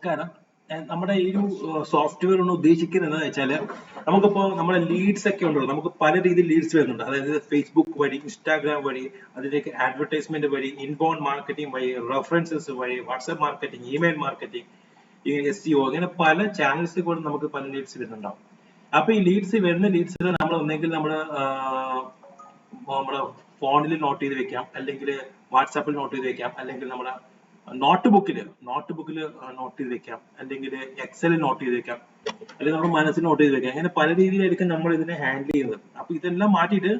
കാരണം നമ്മുടെ ഈ ഒരു സോഫ്റ്റ്വെയർ കൊണ്ട് ഉദ്ദേശിക്കുന്നത് എന്താണെന്ന് വെച്ചാൽ നമുക്കിപ്പോൾ നമ്മുടെ ലീഡ്സ് ഒക്കെ ഉണ്ടല്ലോ, നമുക്ക് പല രീതിയിൽ ലീഡ്സ് വരുന്നുണ്ട്. അതായത് ഫേസ്ബുക്ക് വഴി, ഇൻസ്റ്റാഗ്രാം വഴി, അതിലേക്ക് അഡ്വർടൈസ്മെന്റ് വഴി, ഇൻബൗണ്ട് മാർക്കറ്റിംഗ് വഴി, റെഫറൻസസ് വഴി, WhatsApp marketing, email marketing, SEO, അങ്ങനെ പല ചാനൽസ് കൂടെ നമുക്ക് പല ലീഡ്സ് വരുന്നുണ്ടാവും. അപ്പൊ ഈ വരുന്ന ലീഡ്സിൽ നമ്മൾ ഒന്നെങ്കിൽ നമ്മുടെ ഫോണിൽ നോട്ട് ചെയ്ത് വെക്കാം, അല്ലെങ്കിൽ വാട്സാപ്പിൽ നോട്ട് ചെയ്ത് വെക്കാം, അല്ലെങ്കിൽ നമ്മുടെ നോട്ട് ബുക്കിൽ നോട്ട് ചെയ്ത് വെക്കാം, അല്ലെങ്കിൽ എക്സലിൽ നോട്ട് ചെയ്ത് വെക്കാം, അല്ലെങ്കിൽ നമ്മുടെ മനസ്സിൽ നോട്ട് ചെയ്ത് വെക്കാം. അങ്ങനെ പല രീതിയിലായിരിക്കും നമ്മൾ ഇതിനെ ഹാൻഡിൽ ചെയ്യുന്നത്. അപ്പൊ ഇതെല്ലാം മാറ്റിയിട്ട്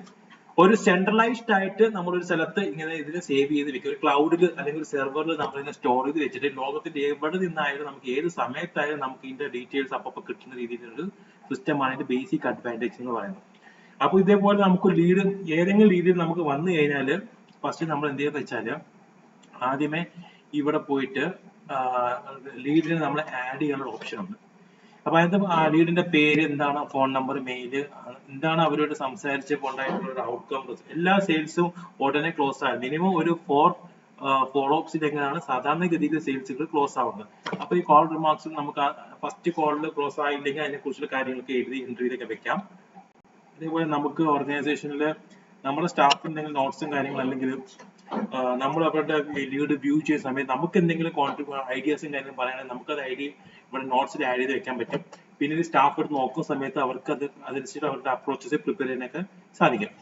ഒരു സെൻട്രലൈസ്ഡ് ആയിട്ട് നമ്മൾ ഒരു സ്ഥലത്ത് ഇങ്ങനെ ഇതിനെ സേവ് ചെയ്ത് വെക്കും. ഒരു ക്ലൗഡിൽ അല്ലെങ്കിൽ ഒരു സെർവറിൽ നമ്മൾ ഇതിനെ സ്റ്റോർ ചെയ്ത് വെച്ചിട്ട് ലോകത്തിന്റെ എവിടെ നിന്നായാലും നമുക്ക് ഏത് സമയത്തായാലും നമുക്ക് ഇതിന്റെ ഡീറ്റെയിൽസ് അപ്പൊ കിട്ടുന്ന രീതിയിലൊരു സിസ്റ്റമാണ് ഇതിന്റെ ബേസിക് അഡ്വാൻറ്റേജ് എന്ന് പറയുന്നത്. അപ്പൊ ഇതേപോലെ നമുക്ക് ലീഡ് ഏതെങ്കിലും രീതിയിൽ നമുക്ക് വന്നു കഴിഞ്ഞാൽ ഫസ്റ്റ് നമ്മൾ എന്ത് ചെയ്യുക വെച്ചാല് ആദ്യമേ ഇവിടെ പോയിട്ട് ലീഡിനെ നമ്മൾ ആഡ് ചെയ്യാനുള്ള ഓപ്ഷൻ ഉണ്ട്. അപ്പൊ അതിന്റെ ലീഡിന്റെ പേര് എന്താണ്, ഫോൺ നമ്പർ, മെയില്, എന്താണ് അവരോട് സംസാരിച്ച് ഉണ്ടായിട്ടുള്ള ഒരു ഔട്ട്കം, എല്ലാ സെയിൽസും ഉടനെ ക്ലോസ് ആകും. മിനിമം ഒരു 4 ഫോളോ അപ്സിലെങ്ങനെയാണ് സാധാരണഗതിയിൽ സെയിൽസുകൾ ക്ലോസ് ആവുന്നത്. അപ്പൊ ഈ കോൾ റിമാർക്സും നമുക്ക് ഫസ്റ്റ് കോളിൽ ക്ലോസ് ആയില്ലെങ്കിൽ അതിനെ കുറിച്ചുള്ള കാര്യങ്ങളൊക്കെ എഴുതി എൻട്രിയിലൊക്കെ വെക്കാം. അതേപോലെ നമുക്ക് ഓർഗനൈസേഷനിൽ നമ്മുടെ സ്റ്റാഫ് എന്തെങ്കിലും നോട്ട്സും കാര്യങ്ങളും അല്ലെങ്കിൽ നമ്മൾ അവരുടെ ലീഡ് വ്യൂ ചെയ്യുന്ന സമയത്ത് നമുക്ക് എന്തെങ്കിലും ഐഡിയാസും കാര്യങ്ങളും പറയുകയാണെങ്കിൽ നമുക്കത് ഇവിടെ നോട്ട്സിൽ ആഡ് ചെയ്ത് വെക്കാൻ പറ്റും. പിന്നെ സ്റ്റാഫ് എടുത്ത് നോക്കുന്ന സമയത്ത് അവർക്ക് അതനുസരിച്ച് അവരുടെ അപ്രോച്ചസ് പ്രിപ്പയർ ചെയ്യാനൊക്കെ സാധിക്കും.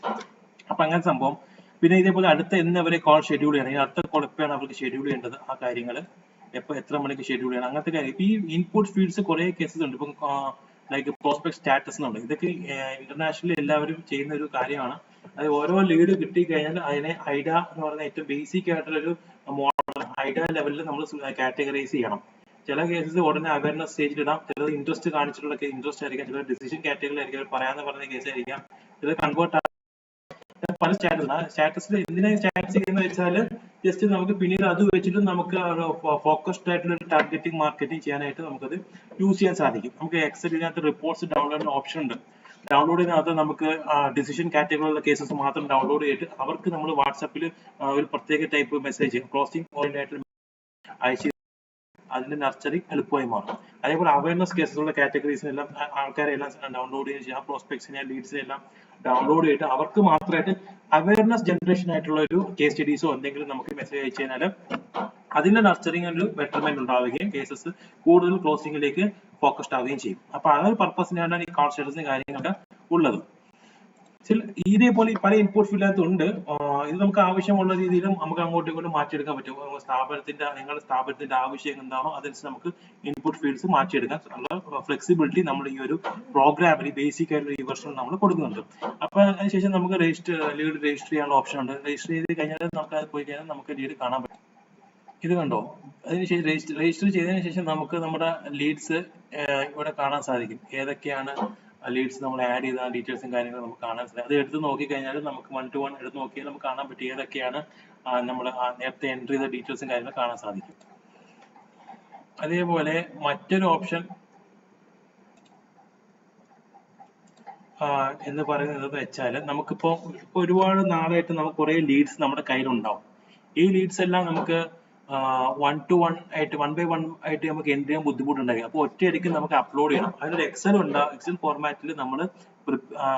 അപ്പൊ അങ്ങനെ സംഭവം. പിന്നെ ഇതേപോലെ അടുത്ത എന്ന് അവരെ കോൾ ഷെഡ്യൂൾ ചെയ്യണം, അടുത്ത കോൾ എപ്പോഴാണ് അവർക്ക് ഷെഡ്യൂൾ ചെയ്യേണ്ടത്, ആ കാര്യങ്ങൾ എത്ര മണിക്ക് ഷെഡ്യൂൾ ചെയ്യണം, അങ്ങനത്തെ കാര്യം. ഈ ഇൻപുട്ട് ഫീൽഡ്സ് കുറെ കേസസ് ഉണ്ട്. ഇപ്പം ലൈക്ക് പ്രോസ്പെക്ട് സ്റ്റാറ്റസ് എന്നുണ്ട്. ഇതൊക്കെ ഇന്റർനാഷണലി എല്ലാവരും ചെയ്യുന്ന ഒരു കാര്യമാണ്. അത് ഓരോ ലീഡ് കിട്ടി കഴിഞ്ഞാൽ അതിനെ ഐഡ എന്ന് പറയുന്ന ഏറ്റവും ബേസിക് ആയിട്ടുള്ളൊരു മോഡൽ ഐഡ ലെവലിൽ നമ്മൾ കാറ്റഗറൈസ് ചെയ്യണം. ചില കേസസ് ഉടനെ അവയർനെസ് സ്റ്റേജിൽ ഇടാം, ചിലത് ഇൻട്രസ്റ്റ് കാണിച്ചിട്ടുള്ള ഇൻട്രസ്റ്റ് ആയിരിക്കാം, ചില ഡിസിഷൻ കാറ്റഗറി ആയിരിക്കും, പറയാന്ന് പറഞ്ഞ കേസ് ആയിരിക്കാം, ചിലത് കൺവേർട്ട് പല സ്റ്റാറ്റസിൽ എന്തിനാ സ്റ്റാറ്റസ് ചെയ്യുന്നത് വെച്ചാൽ ജസ്റ്റ് നമുക്ക് പിന്നീട് അത് വെച്ചിട്ട് നമുക്ക് ഫോക്കസ്ഡ് ആയിട്ടുള്ള ഒരു ടാർഗറ്റിംഗ് മാർക്കറ്റിംഗ് ചെയ്യാനായിട്ട് നമുക്കത് യൂസ് ചെയ്യാൻ സാധിക്കും. നമുക്ക് എക്സലിനകത്ത് റിപ്പോർട്ട്സ് ഡൗൺലോഡ് ഓപ്ഷൻ ഉണ്ട്. ഡൗൺലോഡ് ചെയ്യുന്നതിനകത്ത് നമുക്ക് ഡിസിഷൻ കാറ്റഗറിയിലുള്ള കേസസ് മാത്രം ഡൗൺലോഡ് ചെയ്തിട്ട് അവർക്ക് നമ്മൾ വാട്സാപ്പിൽ ഒരു പ്രത്യേക ടൈപ്പ് മെസ്സേജ് ക്ലോസിംഗ് പോയിന്റ് ആയിട്ട് അയച്ച് അതിന്റെ നർച്ചറിങ് എളുപ്പമായി മാറും. അതേപോലെ അവയർനെസ് കേസുകളുടെ കാറ്റഗറീസിനെല്ലാം ആൾക്കാരെ എല്ലാം ഡൗൺലോഡ് ചെയ്യാൻ പ്രോസ്പെക്ട്സിനെ ലീഡ്സിനെ എല്ലാം ഡൗൺലോഡ് ചെയ്തിട്ട് അവർക്ക് മാത്രമായിട്ട് അവയർനെസ് ജനറേഷൻ ആയിട്ടുള്ള ഒരു കേസ് സ്റ്റഡീസോ എന്തെങ്കിലും നമുക്ക് മെസ്സേജ് അയച്ചു കഴിഞ്ഞാൽ അതിന്റെ നർച്ചറിങ് ഒരു ബെറ്റർമെന്റ് ഉണ്ടാവുകയും കേസസ് കൂടുതൽ ക്ലോസിംഗിലേക്ക് ഫോക്കസ്ഡ് ആവുകയും ചെയ്യും. അപ്പൊ ആ ഒരു പർപ്പസിനാണ് ഈ കോൾ സ്റ്റാറ്റസും കാര്യങ്ങളൊക്കെ ഉള്ളത്. ഇതേപോലെ പല ഇൻപുട്ട് ഫീൽഡിനകത്ത് ഉണ്ട്. ഇത് നമുക്ക് ആവശ്യമുള്ള രീതിയിലും നമുക്ക് അങ്ങോട്ടും ഇങ്ങോട്ടും മാറ്റിയെടുക്കാൻ പറ്റും. നിങ്ങളുടെ സ്ഥാപനത്തിന്റെ ആവശ്യം എന്താണോ അതനുസരിച്ച് നമുക്ക് ഇൻപുട്ട് ഫീൽഡ്സ് മാറ്റിയെടുക്കാൻ ഉള്ള ഫ്ലെക്സിബിലിറ്റി നമ്മൾ ഈ ഒരു പ്രോഗ്രാമിൽ ബേസിക് ആയിട്ടുള്ള ഈ വെർഷൻ നമ്മൾ കൊടുക്കുന്നുണ്ട്. അപ്പൊ അതിനുശേഷം നമുക്ക് ലീഡ് രജിസ്റ്റർ ചെയ്യാനുള്ള ഓപ്ഷൻ ഉണ്ട്. രജിസ്റ്റർ ചെയ്ത് കഴിഞ്ഞാൽ നമുക്ക് അത് പോയി കഴിഞ്ഞാൽ നമുക്ക് ലീഡ് കാണാൻ പറ്റും. ഇത് കണ്ടോ, അതിനുശേഷം രജിസ്റ്റർ ചെയ്തതിനു ശേഷം നമുക്ക് നമ്മുടെ ലീഡ്സ് ഇവിടെ കാണാൻ സാധിക്കും. ഏതൊക്കെയാണ് ലീഡ്സ് നമ്മൾ ആഡ് ചെയ്ത ഡീറ്റെയിൽസും കാര്യങ്ങളും നമുക്ക് കാണാൻ സാധിക്കും. അത് എടുത്ത് നോക്കിക്കഴിഞ്ഞാൽ നമുക്ക് 1 to 1 എടുത്ത് നോക്കിയാൽ നമുക്ക് കാണാൻ പറ്റും ഏതൊക്കെയാണ് നമ്മൾ നേരത്തെ എൻട്രി ചെയ്ത ഡീറ്റെയിൽസും കാര്യങ്ങളും കാണാൻ സാധിക്കും. അതേപോലെ മറ്റൊരു ഓപ്ഷൻ എന്ന് പറയുന്നത് വെച്ചാൽ നമുക്കിപ്പോ ഒരുപാട് നാളായിട്ട് നമുക്ക് കുറെ ലീഡ്സ് നമ്മുടെ കയ്യിലുണ്ടാവും. ഈ ലീഡ്സ് എല്ലാം നമുക്ക് 1 to 1 ആയിട്ട് 1 by 1 ആയിട്ട് നമുക്ക് എൻട്രി ചെയ്യാൻ ബുദ്ധിമുട്ടുണ്ടായിരിക്കും. അപ്പോൾ ഒറ്റയടിക്ക് നമുക്ക് അപ്ലോഡ് ചെയ്യണം. അതിനൊരു എക്സൽ ഉണ്ടാവും. എക്സൽ ഫോർമാറ്റിൽ നമ്മൾ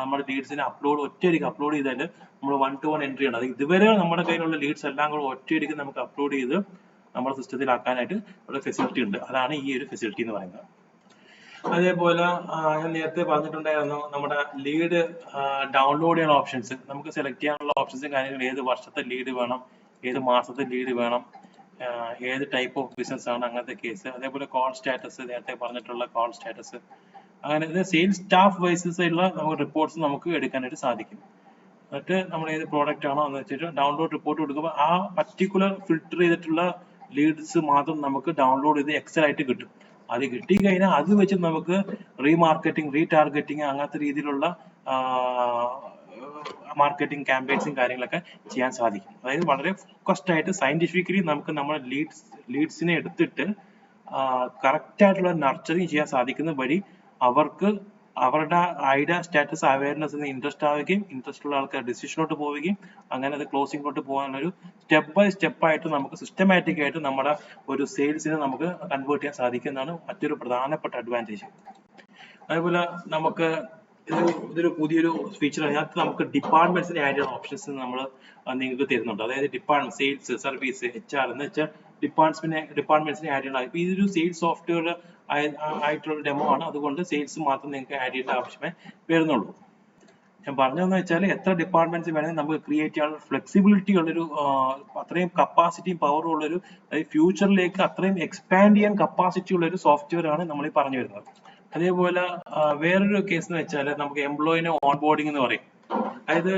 നമ്മുടെ ലീഡ്സിനെ ഒറ്റയടിക്ക് അപ്ലോഡ് ചെയ്താൽ നമ്മൾ 1 to 1 എൻട്രി ചെയ്യണം. അത് ഇതുവരെ നമ്മുടെ കയ്യിലുള്ള ലീഡ്സ് എല്ലാം കൂടെ ഒറ്റയടിക്ക് നമുക്ക് അപ്ലോഡ് ചെയ്ത് നമ്മുടെ സിസ്റ്റത്തിലാക്കാനായിട്ട് ഉള്ള ഫെസിലിറ്റി ഉണ്ട്. അതാണ് ഈ ഒരു ഫെസിലിറ്റി എന്ന് പറയുന്നത്. അതേപോലെ ഞാൻ നേരത്തെ പറഞ്ഞിട്ടുണ്ടായിരുന്നു നമ്മുടെ ലീഡ് ഡൗൺലോഡ് ചെയ്യാനുള്ള ഓപ്ഷൻസ്. നമുക്ക് സെലക്ട് ചെയ്യാനുള്ള ഓപ്ഷൻസും കാര്യങ്ങളും, ഏത് വർഷത്തെ ലീഡ് വേണം, ഏത് മാസത്തെ ലീഡ് വേണം, ഏത് ടൈപ്പ് ഓഫ് ബിസിനസ് ആണ്, അങ്ങനത്തെ കേസ്. അതേപോലെ കോൾ സ്റ്റാറ്റസ്, നേരത്തെ പറഞ്ഞിട്ടുള്ള കോൾ സ്റ്റാറ്റസ്, അങ്ങനെ സെയിൽസ് സ്റ്റാഫ് വൈസസ് ഉള്ള നമുക്ക് റിപ്പോർട്ട്സ് നമുക്ക് എടുക്കാനായിട്ട് സാധിക്കും. എന്നിട്ട് നമ്മൾ ഏത് പ്രോഡക്റ്റ് ആണോ എന്ന് വെച്ചിട്ട് ഡൗൺലോഡ് റിപ്പോർട്ട് കൊടുക്കുമ്പോൾ ആ പർട്ടിക്കുലർ ഫിൽട്ടർ ചെയ്തിട്ടുള്ള ലീഡ്സ് മാത്രം നമുക്ക് ഡൗൺലോഡ് ചെയ്ത് എക്സൽ ആയിട്ട് കിട്ടും. അത് കിട്ടിക്കഴിഞ്ഞാൽ അത് വെച്ച് നമുക്ക് റീമാർക്കറ്റിംഗ്, റീടാർഗറ്റിംഗ്, അങ്ങനത്തെ രീതിയിലുള്ള മാർക്കറ്റിംഗ് ക്യാമ്പയിൻസും കാര്യങ്ങളൊക്കെ ചെയ്യാൻ സാധിക്കും. അതായത് വളരെ ഫോക്കസ്ഡ് ആയിട്ട് സയന്റിഫിക്കലി നമുക്ക് നമ്മുടെ ലീഡ്സിനെ എടുത്തിട്ട് കറക്റ്റ് ആയിട്ടുള്ള നർച്ചറിങ് ചെയ്യാൻ സാധിക്കുന്ന വഴി അവർക്ക് അവരുടെ ഐഡിയ സ്റ്റാറ്റസ് അവയർനെസ് ഇൻട്രസ്റ്റ് ആവുകയും ഇൻട്രസ്റ്റ് ഉള്ള ആൾക്കാർ ഡിസിഷനോട്ട് പോവുകയും അങ്ങനെ അത് ക്ലോസിംഗിലോട്ട് പോകാനൊരു സ്റ്റെപ്പ് ബൈ സ്റ്റെപ്പ് ആയിട്ട് നമുക്ക് സിസ്റ്റമാറ്റിക് ആയിട്ട് നമ്മുടെ ഒരു സെയിൽസിനെ നമുക്ക് കൺവേർട്ട് ചെയ്യാൻ സാധിക്കുന്നതാണ് മറ്റൊരു പ്രധാനപ്പെട്ട അഡ്വാൻറ്റേജ്. അതേപോലെ നമുക്ക് ഇതൊരു പുതിയൊരു ഫീച്ചർ. അതിനകത്ത് നമുക്ക് ഡിപ്പാർട്ട്മെന്റ്സിന് ആഡ് ചെയ്യുന്ന ഓപ്ഷൻസ് നമ്മൾ നിങ്ങൾക്ക് തരുന്നുണ്ട്. അതായത് ഡിപ്പാർട്ട്മെന്റ് സെയിൽസ്, സർവീസ്, HR എന്ന് വെച്ചാൽ ഡിപ്പാർട്ട്മെന്റ്സിനെ ആഡ് ചെയ്യണം. ഇപ്പൊ ഇതൊരു സെയിൽസ് സോഫ്റ്റ്വെയർ ആയിട്ടുള്ള ഡെമോ ആണ്. അതുകൊണ്ട് സെയിൽസ് മാത്രം നിങ്ങൾക്ക് ആഡ് ചെയ്യേണ്ട ആവശ്യമേ വരുന്നുള്ളൂ. ഞാൻ പറഞ്ഞതെന്ന് വെച്ചാൽ എത്ര ഡിപ്പാർട്ട്മെന്റ്സ് വേണമെങ്കിൽ നമുക്ക് ക്രിയേറ്റ് ചെയ്യാനുള്ള ഫ്ലെക്സിബിലിറ്റി ഉള്ളൊരു അത്രയും കപ്പാസിറ്റിയും പവറും ഉള്ളൊരു ഫ്യൂച്ചറിലേക്ക് അത്രയും എക്സ്പാൻഡ് ചെയ്യാൻ കപ്പാസിറ്റി ഉള്ള ഒരു സോഫ്റ്റ്വെയർ ആണ് നമ്മൾ ഈ പറഞ്ഞു വരുന്നത്. അതേപോലെ വേറൊരു കേസ് എന്ന് വെച്ചാൽ നമുക്ക് എംപ്ലോയിനെ ഓൺ ബോർഡിംഗ് എന്ന് പറയും. അതായത്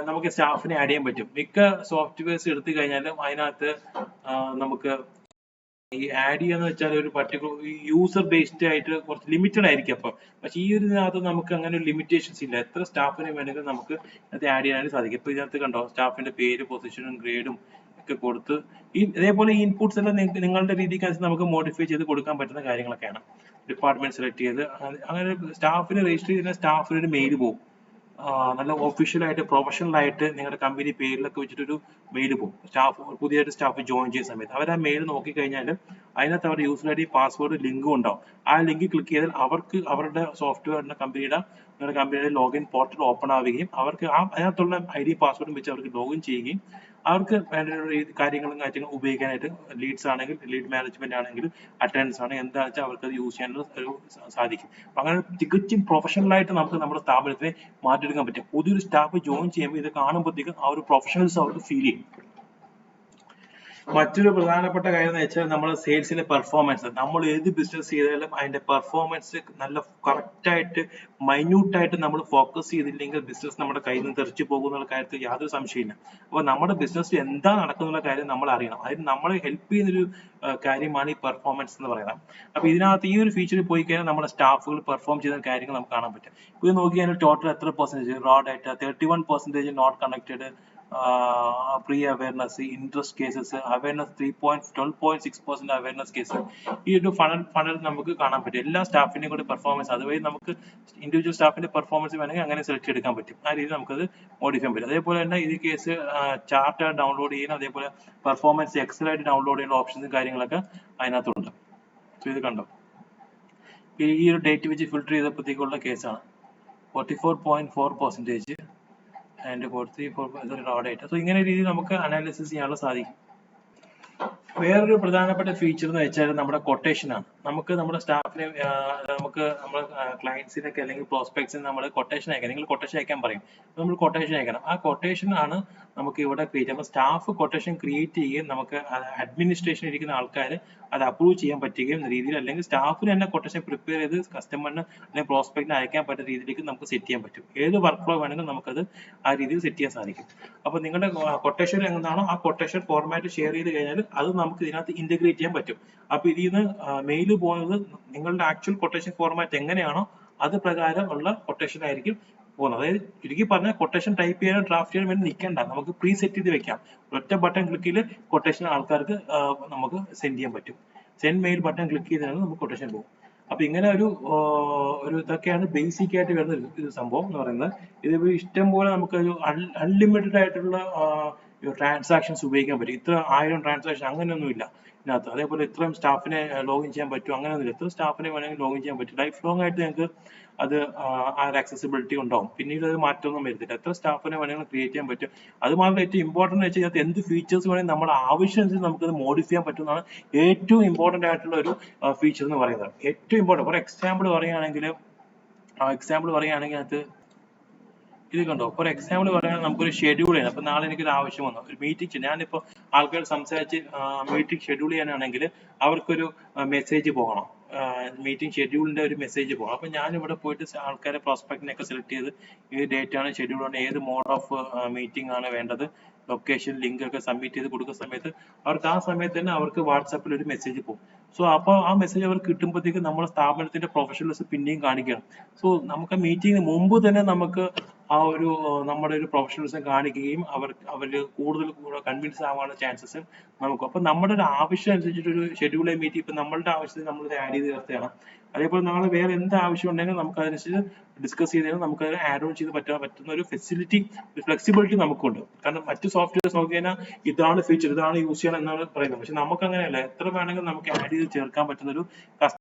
നമുക്ക് സ്റ്റാഫിനെ ആഡ് ചെയ്യാൻ പറ്റും. മിക്ക സോഫ്റ്റ്വെയർസ് എടുത്തു കഴിഞ്ഞാലും അതിനകത്ത് നമുക്ക് ഈ ആഡ് ചെയ്യാന്ന് വെച്ചാൽ ഒരു പർട്ടിക്കുലർ യൂസർ ബേസ്ഡ് ആയിട്ട് കുറച്ച് ലിമിറ്റഡ് ആയിരിക്കും. അപ്പം പക്ഷെ ഈ ഒരു ഇതിനകത്ത് നമുക്ക് അങ്ങനെ ഒരു ലിമിറ്റേഷൻസ് ഇല്ല. എത്ര സ്റ്റാഫിനെ വേണമെങ്കിലും നമുക്ക് അത് ആഡ് ചെയ്യാനായിട്ട് സാധിക്കും. ഇപ്പൊ ഇതിനകത്ത് കണ്ടോ, സ്റ്റാഫിന്റെ പേര്, പൊസിഷനും ഗ്രേഡും ഒക്കെ കൊടുത്ത് ഇതേപോലെ ഈ ഇൻപുട്സ് എല്ലാം നിങ്ങളുടെ രീതിക്ക് അനുസരിച്ച് നമുക്ക് മോഡിഫൈ ചെയ്ത് കൊടുക്കാൻ പറ്റുന്ന കാര്യങ്ങളൊക്കെയാണ്. ഡിപ്പാർട്ട്മെന്റ് സെലക്ട് ചെയ്ത് അങ്ങനെ സ്റ്റാഫിനെ രജിസ്റ്റർ ചെയ്യുന്ന സ്റ്റാഫിന് ഒരു മെയിൽ പോകും. നല്ല ഒഫീഷ്യൽ ആയിട്ട് പ്രൊഫഷണൽ ആയിട്ട് നിങ്ങളുടെ കമ്പനി പേരിലൊക്കെ വെച്ചിട്ടൊരു മെയിൽ പോകും. പുതിയൊരു സ്റ്റാഫ് ജോയിൻ ചെയ്യുന്ന സമയത്ത് അവർ ആ മെയിൽ നോക്കിക്കഴിഞ്ഞാൽ അതിനകത്ത് അവരുടെ യൂസർ ID, പാസ്വേഡ്, ലിങ്കും ഉണ്ടാവും. ആ ലിങ്ക് ക്ലിക്ക് ചെയ്താൽ അവർക്ക് അവരുടെ സോഫ്റ്റ്വെയറിന്റെ നിങ്ങളുടെ കമ്പനിയുടെ ലോഗിൻ പോർട്ടൽ ഓപ്പൺ ആവുകയും അവർക്ക് അതിനകത്തുള്ള ID, പാസ്വേഡും വെച്ച് അവർക്ക് ലോഗിൻ ചെയ്യുകയും അവർക്ക് വേണ്ട കാര്യങ്ങളും ഉപയോഗിക്കാനായിട്ട് ലീഡ്സ് ആണെങ്കിൽ ലീഡ് മാനേജ്മെന്റ് ആണെങ്കിൽ അറ്റൻഡൻസ് ആണെങ്കിൽ എന്താണെന്ന് വെച്ചാൽ അവർക്ക് അത് യൂസ് ചെയ്യാനുള്ള ഒരു സാധിക്കും. അങ്ങനെ തികച്ചും പ്രൊഫഷണൽ ആയിട്ട് നമുക്ക് നമ്മുടെ സ്ഥാപനത്തിനെ മാറ്റിയെടുക്കാൻ പറ്റും. പുതിയൊരു സ്റ്റാഫ് ജോയിൻ ചെയ്യുമ്പോൾ ഇത് കാണുമ്പോഴത്തേക്കും ആ ഒരു പ്രൊഫഷണൽസ് അവർക്ക് ഫീൽ ചെയ്യും. മറ്റൊരു പ്രധാനപ്പെട്ട കാര്യം എന്ന് വെച്ചാൽ നമ്മുടെ സെയിൽസിന്റെ പെർഫോമൻസ്. നമ്മൾ ഏത് ബിസിനസ് ചെയ്താലും അതിന്റെ പെർഫോമൻസ് നല്ല കറക്റ്റ് ആയിട്ട് മൈന്യൂട്ട് ആയിട്ട് നമ്മൾ ഫോക്കസ് ചെയ്തില്ലെങ്കിൽ ബിസിനസ് നമ്മുടെ കയ്യിൽ നിന്ന് തെറിച്ചു പോകുന്ന കാര്യത്തിൽ യാതൊരു സംശയമില്ല. അപ്പൊ നമ്മുടെ ബിസിനസ് എന്താ നടക്കുന്ന കാര്യം നമ്മൾ അറിയണം. അതിന് നമ്മളെ ഹെൽപ്പ് ചെയ്യുന്നൊരു കാര്യമാണ് ഈ പെർഫോമൻസ് എന്ന് പറയുന്നത്. അപ്പൊ ഇതിനകത്ത് ഈ ഒരു ഫീച്ചറിൽ പോയി കഴിഞ്ഞാൽ നമ്മുടെ സ്റ്റാഫുകൾ പെർഫോം ചെയ്യുന്ന കാര്യങ്ങൾ നമുക്ക് കാണാൻ പറ്റും. ഇത് നോക്കി കഴിഞ്ഞാൽ ടോട്ടൽ എത്ര percentage raw data, 31% not connected, pre awareness, interest cases, awareness 12.6% awareness case. ഈ ഒരു ഫണൽ നമുക്ക് കാണാൻ പറ്റും. എല്ലാ സ്റ്റാഫിന്റെയും കൂടെ പെർഫോമൻസ്. അതുവഴി നമുക്ക് ഇൻഡിവിജ്വൽ സ്റ്റാഫിന്റെ പെർഫോമൻസ് വേണമെങ്കിൽ അങ്ങനെ സെലക്ട് എടുക്കാൻ പറ്റും. ആ രീതിയിൽ നമുക്കത് മോഡിഫൈ ചെയ്യാൻ പറ്റും. അതേപോലെ തന്നെ ഈ കേസ് ചാർട്ട് ഡൗൺലോഡ് ചെയ്യാൻ, അതേപോലെ പെർഫോമൻസ് എക്സൽ ആയിട്ട് ഡൗൺലോഡ് ചെയ്യുന്ന ഓപ്ഷൻസും കാര്യങ്ങളൊക്കെ അതിനകത്തുണ്ട്. ഇത് കണ്ടോ, ഈ ഒരു ഡേറ്റ് വെച്ച് ഫിൽട്ടർ ചെയ്തപ്പോഴത്തേക്കുള്ള കേസാണ് 44.4% ആൻഡ് 43.4% റോ ഡേറ്റ. സോ ഇങ്ങനെ രീതിയിൽ നമുക്ക് അനാലിസിസ് ചെയ്യാനുള്ള സാധിക്കും. വേറൊരു പ്രധാനപ്പെട്ട ഫീച്ചർ എന്ന് വെച്ചാൽ നമ്മുടെ കൊട്ടേഷൻ ആണ്. നമുക്ക് നമ്മുടെ സ്റ്റാഫിനെ നമുക്ക് നമ്മുടെ ക്ലയൻസിനൊക്കെ അല്ലെങ്കിൽ പ്രോസ്പെക്ട്സിന് നമ്മൾ കൊട്ടേഷൻ അയക്കാം. നിങ്ങൾ കൊട്ടേഷൻ അയക്കാൻ പറയും, നമ്മൾ കൊട്ടേഷൻ അയക്കണം. ആ കൊട്ടേഷൻ ആണ് നമുക്ക് ഇവിടെ ക്രിയേറ്റ് ചെയ്യുമ്പോൾ സ്റ്റാഫ് കൊട്ടേഷൻ ക്രിയേറ്റ് ചെയ്യുകയും നമുക്ക് അഡ്മിനിസ്ട്രേഷൻ ഇരിക്കുന്ന ആൾക്കാർ അത് അപ്രൂവ് ചെയ്യാൻ പറ്റുകയും രീതിയിൽ, അല്ലെങ്കിൽ സ്റ്റാഫിന് തന്നെ കൊട്ടേഷൻ പ്രിപ്പയർ ചെയ്ത് കസ്റ്റമറിന് അല്ലെങ്കിൽ പ്രോസ്പെക്റ്റിന് അയക്കാൻ പറ്റുന്ന രീതിയിലേക്ക് നമുക്ക് സെറ്റ് ചെയ്യാൻ പറ്റും. ഏത് വർക്ക് ഫ്ലോ വേണമെങ്കിലും നമുക്കത് ആ രീതിയിൽ സെറ്റ് ചെയ്യാൻ സാധിക്കും. അപ്പൊ നിങ്ങളുടെ കൊട്ടേഷൻ എന്താണോ ആ കൊട്ടേഷൻ ഫോർമാറ്റ് ഷെയർ ചെയ്ത് കഴിഞ്ഞാൽ അത് നമുക്ക് ഇതിനകത്ത് ഇന്റഗ്രേറ്റ് ചെയ്യാൻ പറ്റും. അപ്പൊ ഇതിൽ നിന്ന് മെയിൽ പോകുന്നത് നിങ്ങളുടെ ആക്ച്വൽ കൊട്ടേഷൻ ഫോർമാറ്റ് എങ്ങനെയാണോ അത് പ്രകാരം ഉള്ള കൊട്ടേഷൻ ആയിരിക്കും പോകുന്നത്. അതായത് ചുരുക്കി പറഞ്ഞാൽ കൊട്ടേഷൻ ടൈപ്പ് ചെയ്യാനോ ഡ്രാഫ്റ്റ് ചെയ്യാനോ വേണ്ടി നിൽക്കണ്ട, നമുക്ക് പ്രീ സെറ്റ് ചെയ്ത് വെക്കാം. ഒറ്റ ബട്ടൺ ക്ലിക്കിൽ കൊട്ടേഷൻ ആൾക്കാർക്ക് നമുക്ക് സെൻഡ് ചെയ്യാൻ പറ്റും. സെൻഡ് മെയിൽ ബട്ടൺ ക്ലിക്ക് ചെയ്താൽ നമുക്ക് കൊട്ടേഷൻ പോകും. അപ്പൊ ഇങ്ങനെ ഒരു ഇതൊക്കെയാണ് ബേസിക് ആയിട്ട് വരുന്ന ഒരു സംഭവം എന്ന് പറയുന്നത്. ഇത് ഇഷ്ടം പോലെ നമുക്ക് ഒരു അൺലിമിറ്റഡ് ആയിട്ടുള്ള ട്രാൻസാക്ഷൻസ് ഉപയോഗിക്കാൻ പറ്റും. ഇത്ര 1000 ട്രാൻസാക്ഷൻ അങ്ങനെയൊന്നുമില്ല ഇതിനകത്ത്. അതേപോലെ ഇത്രയും സ്റ്റാഫിനെ ലോഗിൻ ചെയ്യാൻ പറ്റും അങ്ങനെയൊന്നുമില്ല. എത്ര സ്റ്റാഫിനെ വേണമെങ്കിൽ ലോഗിൻ ചെയ്യാൻ പറ്റും. ലൈഫ് ലോങ് ആയിട്ട് നിങ്ങൾക്ക് അത് ആ ഒരു ആക്സസിബിലിറ്റി ഉണ്ടാവും. പിന്നീട് അത് മാറ്റമൊന്നും വരുത്തില്ല. എത്ര സ്റ്റാഫിനെ വേണമെങ്കിലും ക്രിയേറ്റ് ചെയ്യാൻ പറ്റും. അത് മാത്രം ഏറ്റവും ഇമ്പോർട്ടന്റ് വെച്ച് കഴിഞ്ഞാൽ എന്ത് ഫീച്ചേഴ്സ് വേണമെങ്കിൽ നമ്മുടെ ആവശ്യമനുസരിച്ച് നമുക്കത് മോഡിഫൈ ചെയ്യാൻ പറ്റുന്നതാണ് ഏറ്റവും ഇമ്പോർട്ടന്റ് ആയിട്ടുള്ള ഒരു ഫീച്ചർ എന്ന് പറയുന്നത്. ഏറ്റവും ഇമ്പോർട്ടന്റ് ഫോർ എക്സാമ്പിൾ പറയുകയാണെങ്കിൽ അത് ഇത് കണ്ടോ, ഫോർ എക്സാമ്പിൾ പറയുകയാണെങ്കിൽ നമുക്കൊരു ഷെഡ്യൂൾ ചെയ്യാം. അപ്പൊ നാളെ എനിക്കൊരു ആവശ്യം വന്നു, ഒരു മീറ്റിംഗ്. ഞാനിപ്പോ ആൾക്കാർ സംസാരിച്ച് മീറ്റിംഗ് ഷെഡ്യൂൾ ചെയ്യാനാണെങ്കിൽ അവർക്കൊരു മെസ്സേജ് പോകണം, മീറ്റിംഗ് ഷെഡ്യൂളിന്റെ ഒരു മെസ്സേജ് പോകണം. അപ്പൊ ഞാൻ ഇവിടെ പോയിട്ട് ആൾക്കാരെ പ്രോസ്പെക്റ്റിനെയൊക്കെ സെലക്ട് ചെയ്ത് ഏത് ഡേറ്റ് ആണ് ഷെഡ്യൂൾ ആണ്, ഏത് മോഡ് ഓഫ് മീറ്റിംഗ് ആണ് വേണ്ടത്, ലൊക്കേഷൻ ലിങ്ക് ഒക്കെ സബ്മിറ്റ് ചെയ്ത് കൊടുക്കുന്ന സമയത്ത് അവർക്ക് ആ സമയത്ത് തന്നെ അവർക്ക് വാട്സാപ്പിൽ ഒരു മെസ്സേജ് പോകും. സോ അപ്പോൾ ആ മെസ്സേജ് അവർക്ക് കിട്ടുമ്പോഴത്തേക്ക് നമ്മുടെ സ്ഥാപനത്തിന്റെ പ്രൊഫഷണൽസ് പിന്നെയും കാണിക്കണം. സോ നമുക്ക് മീറ്റിംഗിന് മുമ്പ് തന്നെ നമുക്ക് ആ ഒരു നമ്മുടെ ഒരു പ്രൊഫഷണലിസം കാണിക്കുകയും അവര് കൂടുതൽ കൺവിൻസ് ആവാനുള്ള ചാൻസസ് നമുക്ക്. അപ്പൊ നമ്മുടെ ഒരു ആവശ്യം അനുസരിച്ചിട്ട് ഒരു ഷെഡ്യൂൾ മീറ്റ് ഇപ്പൊ നമ്മളുടെ ആവശ്യത്തിന് നമ്മൾ ആഡ് ചെയ്ത് ചേർത്താണ്. അതേപോലെ നാളെ വേറെ എന്ത് ആവശ്യം ഉണ്ടെങ്കിലും നമുക്ക് അതനുസരിച്ച് ഡിസ്കസ് ചെയ്താൽ നമുക്ക് അത് ആഡ് ഓൺ ചെയ്ത് പറ്റുന്ന ഒരു ഫെസിലിറ്റി, ഫ്ലെക്സിബിലിറ്റി നമുക്കുണ്ട്. കാരണം മറ്റു സോഫ്റ്റ്വെയർസ് നോക്കി കഴിഞ്ഞാൽ ഇതാണ് ഫീച്ചർ, ഇതാണ് യൂസ് ചെയ്യണം എന്നാണ് പറയുന്നത്. പക്ഷെ നമുക്ക് അങ്ങനെയല്ല, എത്ര വേണമെങ്കിലും നമുക്ക് ആഡ് ചെയ്ത് ചേർക്കാൻ പറ്റുന്ന ഒരു